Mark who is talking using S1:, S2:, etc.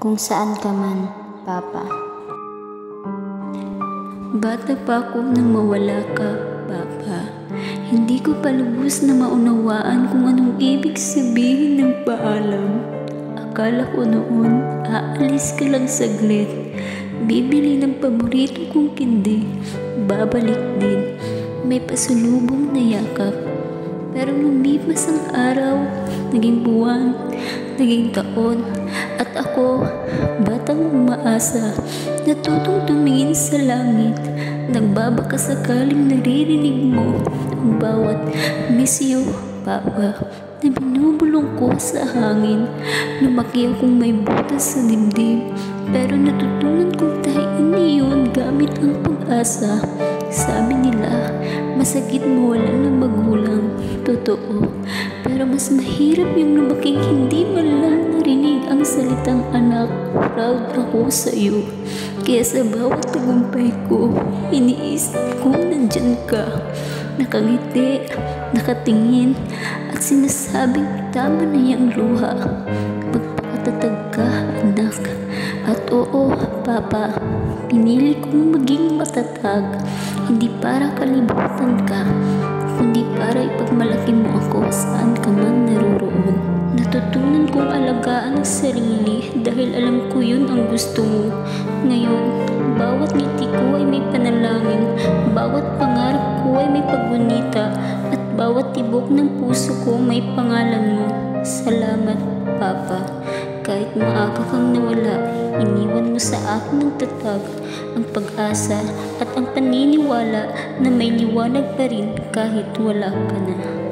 S1: kung saan ka man, Papa.
S2: Bata pa ako nang mawala ka, Papa. Hindi ko pa lubos na maunawaan kung anong ibig sabihin ng paalam. Akala ko noon, aalis ka lang saglit. Bibili ng paborito kong kindi. Babalik din. May pasulubong na yakap. Pero lumipas ang araw, naging buwan, naging taon, at ako, batang umaasa, natutong tumingin sa langit, nagbabaka sakaling naririnig mo ang bawat miss you, Papa, na binubulong ko sa hangin. Lumaki akong may butas sa dibdib, pero natutunan kong tahiin iyon gamit ang pag-asa. Sabi nila, masakit mawalan ng magulang. Totoo, pero mas mahirap yung lumaking hindi man lang narinig ang salitang anak. Proud ako sa iyo. Kaya sa bawat tagumpay ko, iniisip ko nandyan ka. Nakangiti, nakatingin, at sinasabing tama na yung luha. Magpakatatag ka, anak. At oo, Papa, pinili kong maging matatag. Hindi para kalibutan ka, kundi para ipagmalaki mo ako saan ka man naroroon. Natutunan kong alagaan ang sarili dahil alam ko yun ang gusto mo. Ngayon, bawat ngiti ko ay may panalangin, bawat pangarap ko ay may paggunita, at bawat tibok ng puso ko may pangalan mo. Salamat, Papa. Kahit maaga kang nawala, iniwan mo sa akin ng tatag ang pag-asa at ang paniniwala na may liwanag pa rin kahit wala ka na.